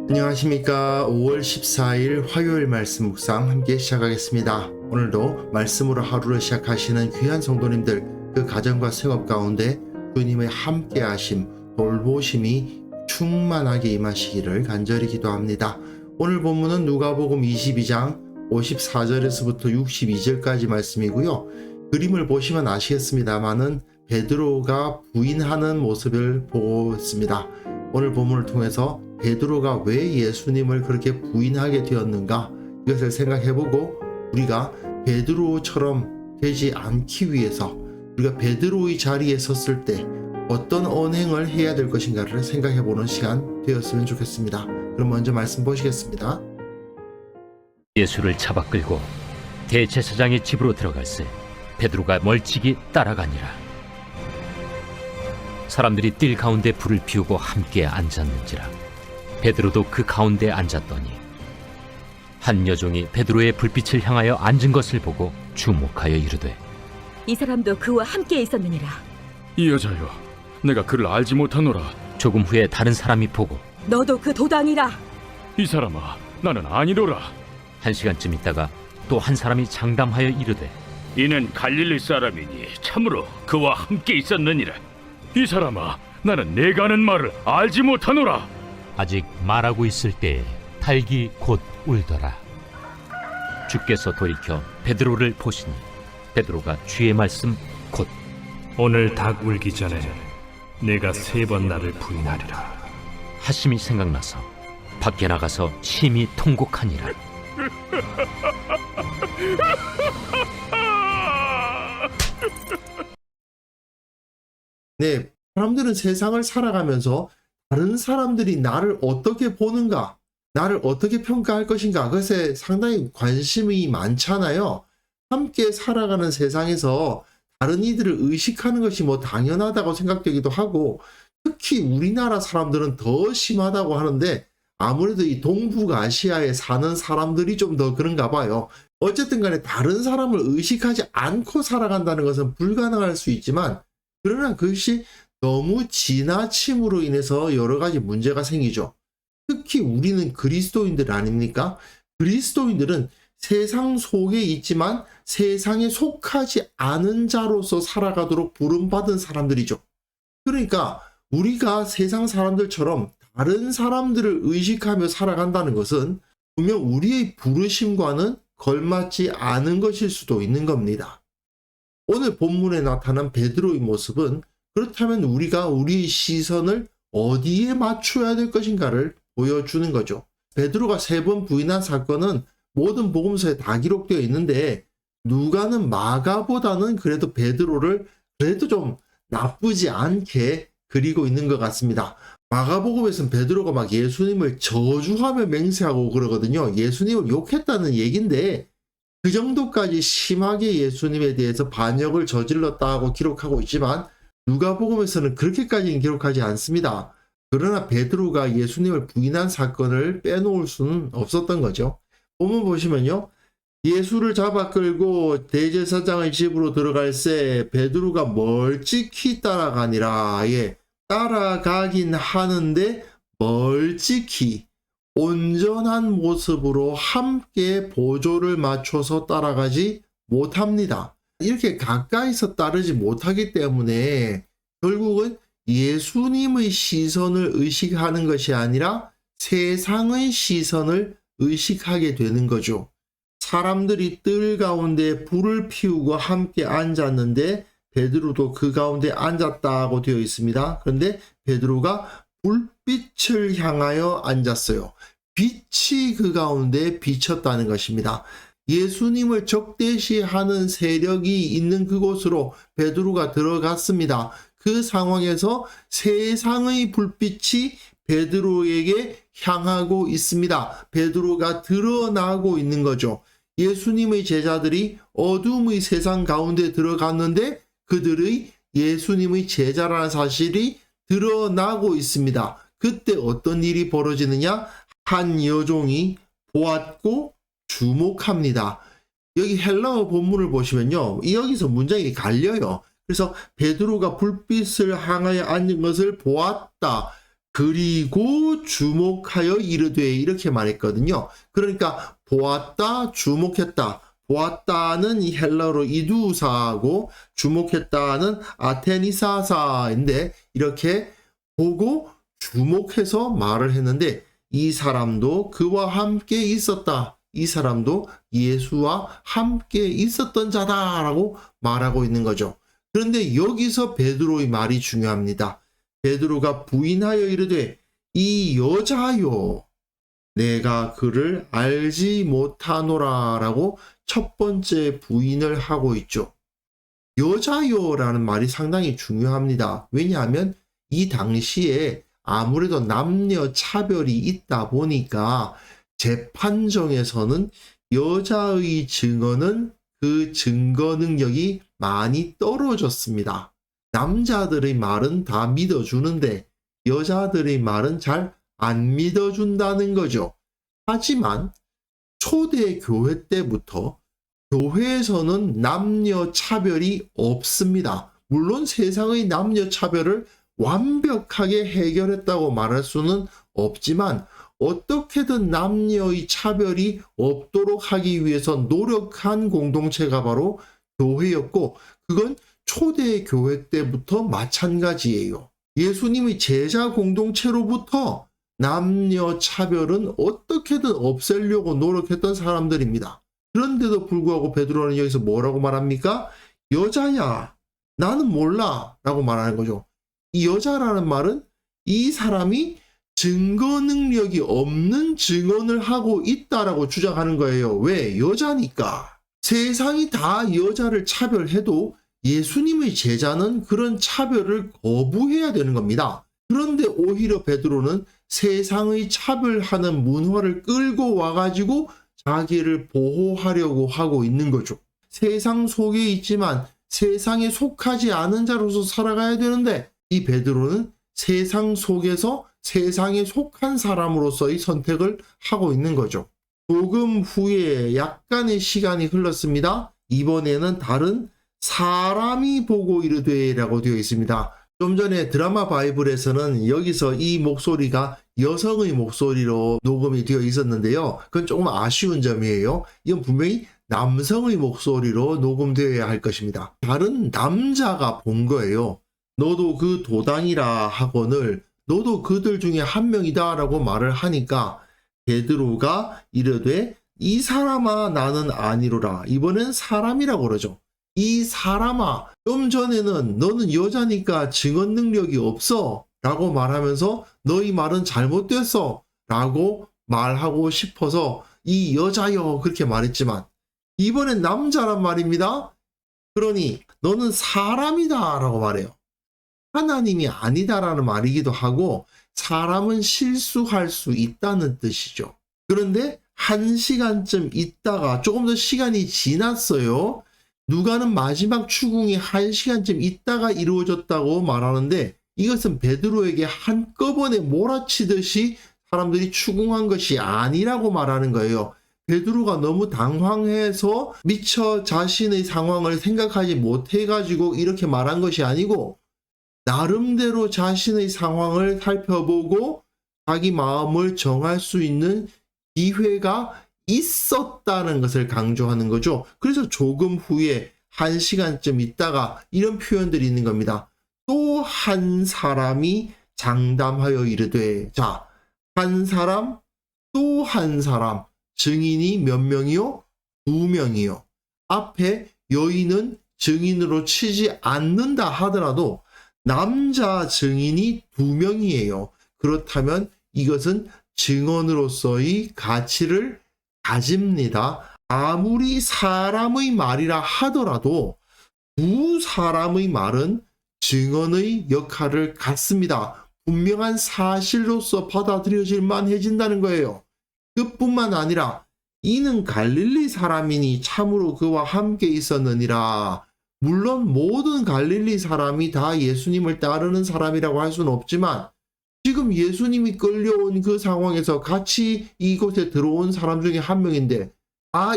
안녕하십니까. 5월 14일 화요일 말씀 묵상 함께 시작하겠습니다. 오늘도 말씀으로 하루를 시작하시는 귀한 성도님들, 그 가정과 생업 가운데 주님의 함께하심, 돌보심이 충만하게 임하시기를 간절히 기도합니다. 오늘 본문은 누가복음 22장 54절에서부터 62절까지 말씀이고요. 그림을 보시면 아시겠습니다만은 베드로가 부인하는 모습을 보고 있습니다. 오늘 본문을 통해서 베드로가 왜 예수님을 그렇게 부인하게 되었는가, 이것을 생각해보고 우리가 베드로처럼 되지 않기 위해서 우리가 베드로의 자리에 섰을 때 어떤 언행을 해야 될 것인가를 생각해보는 시간 되었으면 좋겠습니다. 그럼 먼저 말씀 보시겠습니다. 예수를 잡아 끌고 대제사장의 집으로 들어갈새 베드로가 멀찍이 따라가니라. 사람들이 뜰 가운데 불을 피우고 함께 앉았는지라. 베드로도 그 가운데 앉았더니 한 여종이 베드로의 불빛을 향하여 앉은 것을 보고 주목하여 이르되, 이 사람도 그와 함께 있었느니라. 이 여자여, 내가 그를 알지 못하노라. 조금 후에 다른 사람이 보고, 너도 그 도당이라. 이 사람아, 나는 아니로라. 한 시간쯤 있다가 또 한 사람이 장담하여 이르되, 이는 갈릴리 사람이니 참으로 그와 함께 있었느니라. 이 사람아, 나는 내가 하는 말을 알지 못하노라. 아직 말하고 있을 때에 닭이 곧 울더라. 주께서 돌이켜 베드로를 보시니 베드로가 주의 말씀 곧 오늘 닭 울기 전에 내가 3번 나를 부인하리라 하심이 생각나서 밖에 나가서 심히 통곡하니라. 네, 사람들은 세상을 살아가면서 다른 사람들이 나를 어떻게 보는가, 나를 어떻게 평가할 것인가, 그것에 상당히 관심이 많잖아요. 함께 살아가는 세상에서 다른 이들을 의식하는 것이 뭐 당연하다고 생각되기도 하고, 특히 우리나라 사람들은 더 심하다고 하는데 아무래도 이 동북아시아에 사는 사람들이 좀 더 그런가 봐요. 어쨌든 간에 다른 사람을 의식하지 않고 살아간다는 것은 불가능할 수 있지만, 그러나 그것이 너무 지나침으로 인해서 여러 가지 문제가 생기죠. 특히 우리는 그리스도인들 아닙니까? 그리스도인들은 세상 속에 있지만 세상에 속하지 않은 자로서 살아가도록 부름받은 사람들이죠. 그러니까 우리가 세상 사람들처럼 다른 사람들을 의식하며 살아간다는 것은 분명 우리의 부르심과는 걸맞지 않은 것일 수도 있는 겁니다. 오늘 본문에 나타난 베드로의 모습은 그렇다면 우리가 우리의 시선을 어디에 맞춰야 될 것인가를 보여주는 거죠. 베드로가 3번 부인한 사건은 모든 복음서에 다 기록되어 있는데 누가는 마가보다는 그래도 베드로를 그래도 좀 나쁘지 않게 그리고 있는 것 같습니다. 마가복음에서는 베드로가 막 예수님을 저주하며 맹세하고 그러거든요. 예수님을 욕했다는 얘기인데 그 정도까지 심하게 예수님에 대해서 반역을 저질렀다고 기록하고 있지만 누가복음에서는 그렇게까지는 기록하지 않습니다. 그러나 베드로가 예수님을 부인한 사건을 빼놓을 수는 없었던 거죠. 본문 보시면요. 예수를 잡아 끌고 대제사장의 집으로 들어갈새 베드로가 멀찍이 따라가니라. 예, 따라가긴 하는데 멀찍이 온전한 모습으로 함께 보조를 맞춰서 따라가지 못합니다. 이렇게 가까이서 따르지 못하기 때문에 결국은 예수님의 시선을 의식하는 것이 아니라 세상의 시선을 의식하게 되는 거죠. 사람들이 뜰 가운데 불을 피우고 함께 앉았는데 베드로도 그 가운데 앉았다고 되어 있습니다. 그런데 베드로가 불빛을 향하여 앉았어요. 빛이 그 가운데 비쳤다는 것입니다. 예수님을 적대시하는 세력이 있는 그곳으로 베드로가 들어갔습니다. 그 상황에서 세상의 불빛이 베드로에게 향하고 있습니다. 베드로가 드러나고 있는 거죠. 예수님의 제자들이 어둠의 세상 가운데 들어갔는데 그들의 예수님의 제자라는 사실이 드러나고 있습니다. 그때 어떤 일이 벌어지느냐? 한 여종이 보았고 주목합니다. 여기 헬라어 본문을 보시면요. 여기서 문장이 갈려요. 그래서 베드로가 불빛을 향하여 앉은 것을 보았다. 그리고 주목하여 이르되 이렇게 말했거든요. 그러니까 보았다, 주목했다. 보았다는 이 헬라어로 이두사하고 주목했다는 아테니사사인데 이렇게 보고 주목해서 말을 했는데 이 사람도 그와 함께 있었다. 이 사람도 예수와 함께 있었던 자다라고 말하고 있는 거죠. 그런데 여기서 베드로의 말이 중요합니다. 베드로가 부인하여 이르되 이 여자요 내가 그를 알지 못하노라라고 첫 번째 부인을 하고 있죠. 여자요라는 말이 상당히 중요합니다. 왜냐하면 이 당시에 아무래도 남녀 차별이 있다 보니까 재판정에서는 여자의 증언은 그 증거 능력이 많이 떨어졌습니다. 남자들의 말은 다 믿어주는데 여자들의 말은 잘 안 믿어준다는 거죠. 하지만 초대 교회 때부터 교회에서는 남녀 차별이 없습니다. 물론 세상의 남녀 차별을 완벽하게 해결했다고 말할 수는 없지만 어떻게든 남녀의 차별이 없도록 하기 위해서 노력한 공동체가 바로 교회였고 그건 초대 교회 때부터 마찬가지예요. 예수님의 제자 공동체로부터 남녀 차별은 어떻게든 없애려고 노력했던 사람들입니다. 그런데도 불구하고 베드로는 여기서 뭐라고 말합니까? 여자야, 나는 몰라 라고 말하는 거죠. 이 여자라는 말은 이 사람이 증거 능력이 없는 증언을 하고 있다라고 주장하는 거예요. 왜? 여자니까. 세상이 다 여자를 차별해도 예수님의 제자는 그런 차별을 거부해야 되는 겁니다. 그런데 오히려 베드로는 세상의 차별하는 문화를 끌고 와가지고 자기를 보호하려고 하고 있는 거죠. 세상 속에 있지만 세상에 속하지 않은 자로서 살아가야 되는데 이 베드로는 세상 속에서 세상에 속한 사람으로서의 선택을 하고 있는 거죠. 조금 후에 약간의 시간이 흘렀습니다. 이번에는 다른 사람이 보고 이르되 라고 되어 있습니다. 좀 전에 드라마 바이블에서는 여기서 이 목소리가 여성의 목소리로 녹음이 되어 있었는데요. 그건 조금 아쉬운 점이에요. 이건 분명히 남성의 목소리로 녹음되어야 할 것입니다. 다른 남자가 본 거예요. 너도 그 도당이라 하거늘 너도 그들 중에 한 명이다 라고 말을 하니까 베드로가 이르되 이 사람아 나는 아니로라. 이번엔 사람이라고 그러죠. 이 사람아, 좀 전에는 너는 여자니까 증언 능력이 없어 라고 말하면서 너희 말은 잘못됐어 라고 말하고 싶어서 이 여자여 그렇게 말했지만 이번엔 남자란 말입니다. 그러니 너는 사람이다 라고 말해요. 하나님이 아니다라는 말이기도 하고 사람은 실수할 수 있다는 뜻이죠. 그런데 1시간쯤 있다가 조금 더 시간이 지났어요. 누가는 마지막 추궁이 1시간쯤 있다가 이루어졌다고 말하는데 이것은 베드로에게 한꺼번에 몰아치듯이 사람들이 추궁한 것이 아니라고 말하는 거예요. 베드로가 너무 당황해서 미처 자신의 상황을 생각하지 못해가지고 이렇게 말한 것이 아니고 나름대로 자신의 상황을 살펴보고 자기 마음을 정할 수 있는 기회가 있었다는 것을 강조하는 거죠. 그래서 조금 후에 1시간쯤 있다가 이런 표현들이 있는 겁니다. 또 한 사람이 장담하여 이르되 자, 한 사람 또 한 사람 증인이 몇 명이요? 2명이요. 앞에 여인은 증인으로 치지 않는다 하더라도 남자 증인이 2명이에요. 그렇다면 이것은 증언으로서의 가치를 가집니다. 아무리 사람의 말이라 하더라도 두 사람의 말은 증언의 역할을 갖습니다. 분명한 사실로서 받아들여질 만해진다는 거예요. 그뿐만 아니라 이는 갈릴리 사람이니 참으로 그와 함께 있었느니라. 물론 모든 갈릴리 사람이 다 예수님을 따르는 사람이라고 할 수는 없지만 지금 예수님이 끌려온 그 상황에서 같이 이곳에 들어온 사람 중에 한 명인데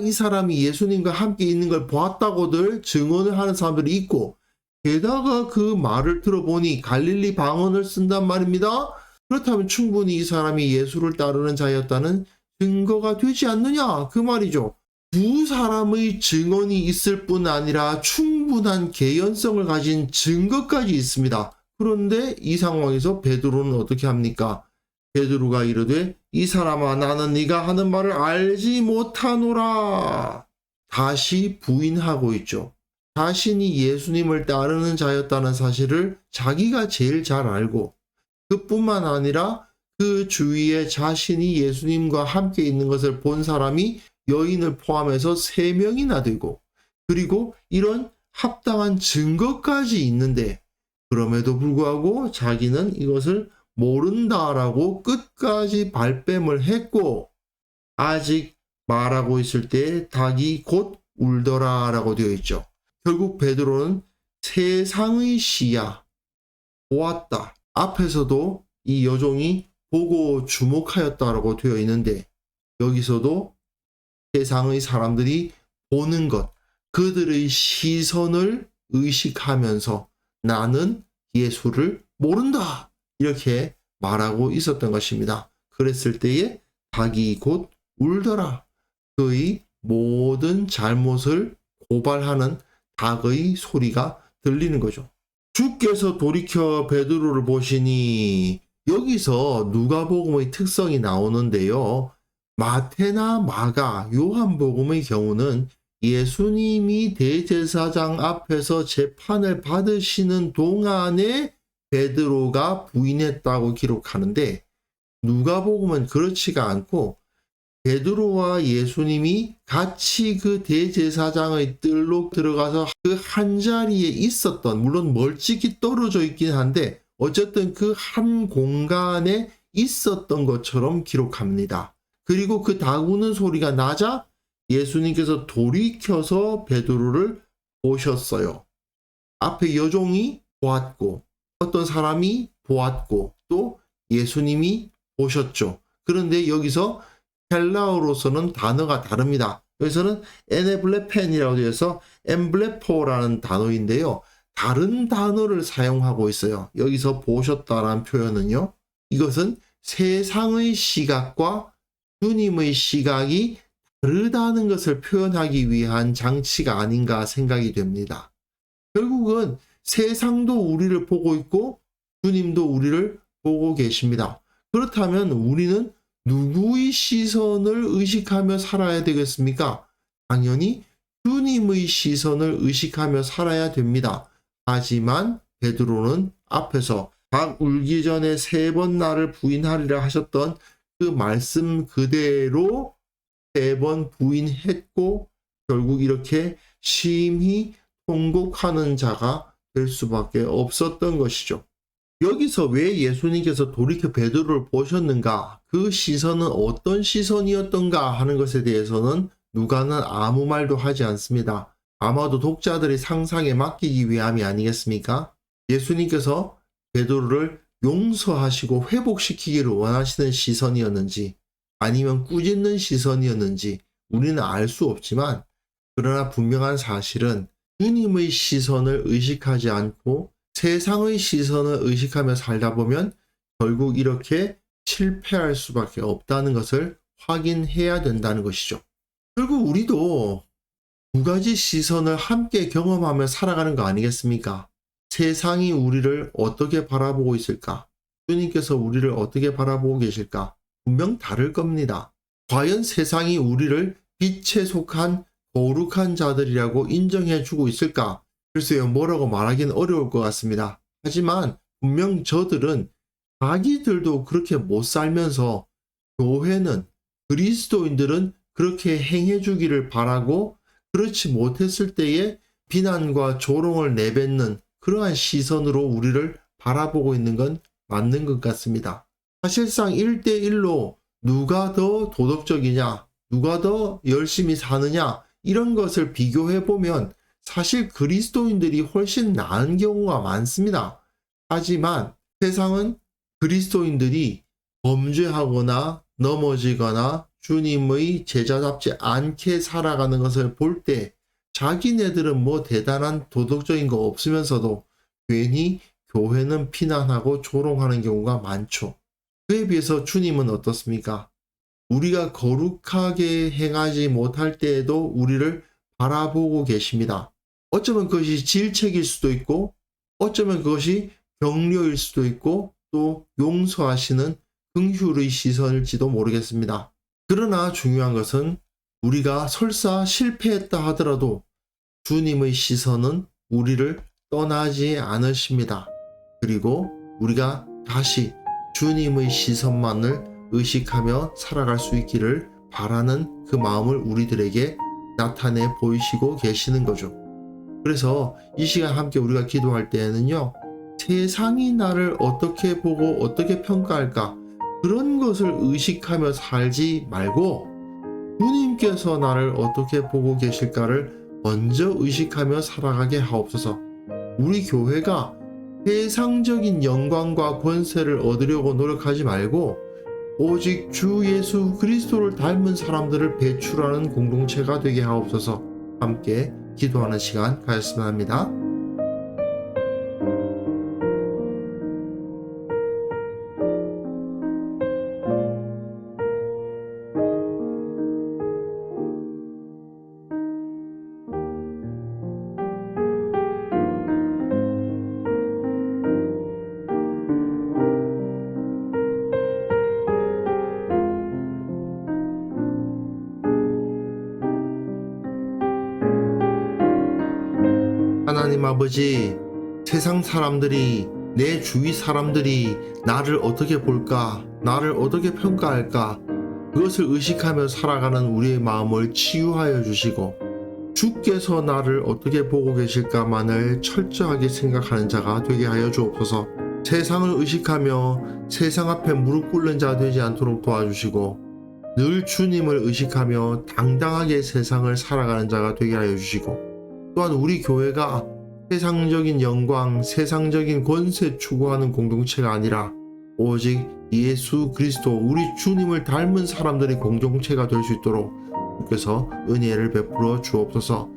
이 사람이 예수님과 함께 있는 걸 보았다고들 증언을 하는 사람들이 있고 게다가 그 말을 들어보니 갈릴리 방언을 쓴단 말입니다. 그렇다면 충분히 이 사람이 예수를 따르는 자였다는 증거가 되지 않느냐 그 말이죠. 두 사람의 증언이 있을 뿐 아니라 충분한 개연성을 가진 증거까지 있습니다. 그런데 이 상황에서 베드로는 어떻게 합니까? 베드로가 이르되 이 사람아 나는 네가 하는 말을 알지 못하노라. 다시 부인하고 있죠. 자신이 예수님을 따르는 자였다는 사실을 자기가 제일 잘 알고 그뿐만 아니라 그 주위에 자신이 예수님과 함께 있는 것을 본 사람이 여인을 포함해서 3명이나 되고 그리고 이런 합당한 증거까지 있는데 그럼에도 불구하고 자기는 이것을 모른다라고 끝까지 발뺌을 했고 아직 말하고 있을 때 닭이 곧 울더라라고 되어 있죠. 결국 베드로는 세상의 시야 보았다. 앞에서도 이 여종이 보고 주목하였다라고 되어 있는데 여기서도 세상의 사람들이 보는 것, 그들의 시선을 의식하면서 나는 예수를 모른다. 이렇게 말하고 있었던 것입니다. 그랬을 때에 닭이 곧 울더라. 그의 모든 잘못을 고발하는 닭의 소리가 들리는 거죠. 주께서 돌이켜 베드로를 보시니 여기서 누가복음의 특성이 나오는데요. 마태나 마가, 요한복음의 경우는 예수님이 대제사장 앞에서 재판을 받으시는 동안에 베드로가 부인했다고 기록하는데 누가복음은 그렇지가 않고 베드로와 예수님이 같이 그 대제사장의 뜰로 들어가서 그 한자리에 있었던, 물론 멀찍이 떨어져 있긴 한데 어쨌든 그 한 공간에 있었던 것처럼 기록합니다. 그리고 그 닭 우는 소리가 나자 예수님께서 돌이켜서 베드로를 보셨어요. 앞에 여종이 보았고 어떤 사람이 보았고 또 예수님이 보셨죠. 그런데 여기서 헬라어로서는 단어가 다릅니다. 여기서는 에네블레펜이라고 되어서 엠블레포라는 단어인데요. 다른 단어를 사용하고 있어요. 여기서 보셨다라는 표현은요. 이것은 세상의 시각과 주님의 시각이 다르다는 것을 표현하기 위한 장치가 아닌가 생각이 됩니다. 결국은 세상도 우리를 보고 있고 주님도 우리를 보고 계십니다. 그렇다면 우리는 누구의 시선을 의식하며 살아야 되겠습니까? 당연히 주님의 시선을 의식하며 살아야 됩니다. 하지만 베드로는 앞에서 닭 울기 전에 3번 나를 부인하리라 하셨던 그 말씀 그대로 3번 부인했고 결국 이렇게 심히 통곡하는 자가 될 수밖에 없었던 것이죠. 여기서 왜 예수님께서 돌이켜 베드로를 보셨는가? 그 시선은 어떤 시선이었던가 하는 것에 대해서는 누가는 아무 말도 하지 않습니다. 아마도 독자들의 상상에 맡기기 위함이 아니겠습니까? 예수님께서 베드로를 용서하시고 회복시키기를 원하시는 시선이었는지 아니면 꾸짖는 시선이었는지 우리는 알 수 없지만 그러나 분명한 사실은 주님의 시선을 의식하지 않고 세상의 시선을 의식하며 살다 보면 결국 이렇게 실패할 수밖에 없다는 것을 확인해야 된다는 것이죠. 결국 우리도 두 가지 시선을 함께 경험하며 살아가는 거 아니겠습니까? 세상이 우리를 어떻게 바라보고 있을까? 주님께서 우리를 어떻게 바라보고 계실까? 분명 다를 겁니다. 과연 세상이 우리를 빛에 속한 거룩한 자들이라고 인정해주고 있을까? 글쎄요, 뭐라고 말하기는 어려울 것 같습니다. 하지만 분명 저들은 자기들도 그렇게 못 살면서 교회는, 그리스도인들은 그렇게 행해주기를 바라고 그렇지 못했을 때에 비난과 조롱을 내뱉는 그러한 시선으로 우리를 바라보고 있는 건 맞는 것 같습니다. 사실상 1대1로 누가 더 도덕적이냐, 누가 더 열심히 사느냐 이런 것을 비교해보면 사실 그리스도인들이 훨씬 나은 경우가 많습니다. 하지만 세상은 그리스도인들이 범죄하거나 넘어지거나 주님의 제자답지 않게 살아가는 것을 볼 때 자기네들은 뭐 대단한 도덕적인 거 없으면서도 괜히 교회는 비난하고 조롱하는 경우가 많죠. 그에 비해서 주님은 어떻습니까? 우리가 거룩하게 행하지 못할 때에도 우리를 바라보고 계십니다. 어쩌면 그것이 질책일 수도 있고, 어쩌면 그것이 격려일 수도 있고, 또 용서하시는 긍휼의 시선일지도 모르겠습니다. 그러나 중요한 것은 우리가 설사 실패했다 하더라도 주님의 시선은 우리를 떠나지 않으십니다. 그리고 우리가 다시 주님의 시선만을 의식하며 살아갈 수 있기를 바라는 그 마음을 우리들에게 나타내 보이시고 계시는 거죠. 그래서 이 시간 함께 우리가 기도할 때에는요, 세상이 나를 어떻게 보고 어떻게 평가할까, 그런 것을 의식하며 살지 말고 주님께서 나를 어떻게 보고 계실까를 먼저 의식하며 살아가게 하옵소서. 우리 교회가 세상적인 영광과 권세를 얻으려고 노력하지 말고 오직 주 예수 그리스도를 닮은 사람들을 배출하는 공동체가 되게 하옵소서. 함께 기도하는 시간 가졌으면 합니다. 하나님 아버지, 세상 사람들이, 내 주위 사람들이 나를 어떻게 볼까, 나를 어떻게 평가할까, 그것을 의식하며 살아가는 우리의 마음을 치유하여 주시고 주께서 나를 어떻게 보고 계실까만을 철저하게 생각하는 자가 되게 하여 주옵소서. 세상을 의식하며 세상 앞에 무릎 꿇는 자 되지 않도록 도와주시고 늘 주님을 의식하며 당당하게 세상을 살아가는 자가 되게 하여 주시고, 또한 우리 교회가 세상적인 영광, 세상적인 권세 추구하는 공동체가 아니라 오직 예수 그리스도, 우리 주님을 닮은 사람들의 공동체가 될 수 있도록 주께서 은혜를 베풀어 주옵소서.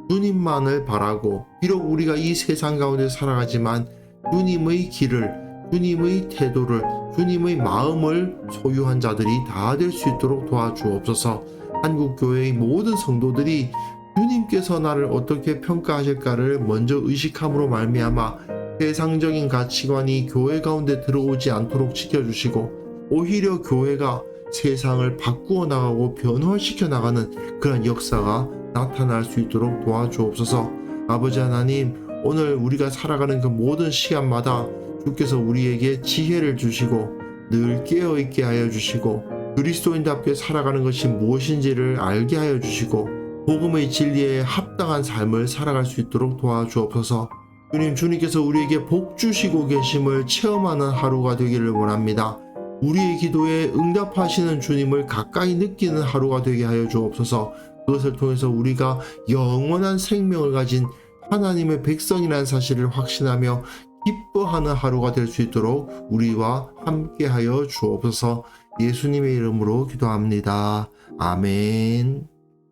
주님만을 바라고, 비록 우리가 이 세상 가운데 살아가지만 주님의 길을, 주님의 태도를, 주님의 마음을 소유한 자들이 다 될 수 있도록 도와주옵소서. 한국교회의 모든 성도들이 주님께서 나를 어떻게 평가하실까를 먼저 의식함으로 말미암아 세상적인 가치관이 교회 가운데 들어오지 않도록 지켜주시고 오히려 교회가 세상을 바꾸어 나가고 변화시켜 나가는 그런 역사가 나타날 수 있도록 도와주옵소서. 아버지 하나님, 오늘 우리가 살아가는 그 모든 시간마다 주께서 우리에게 지혜를 주시고 늘 깨어있게 하여 주시고 그리스도인답게 살아가는 것이 무엇인지를 알게 하여 주시고 복음의 진리에 합당한 삶을 살아갈 수 있도록 도와주옵소서. 주님께서 우리에게 복 주시고 계심을 체험하는 하루가 되기를 원합니다. 우리의 기도에 응답하시는 주님을 가까이 느끼는 하루가 되게 하여 주옵소서. 그것을 통해서 우리가 영원한 생명을 가진 하나님의 백성이라는 사실을 확신하며 기뻐하는 하루가 될 수 있도록 우리와 함께 하여 주옵소서. 예수님의 이름으로 기도합니다. 아멘.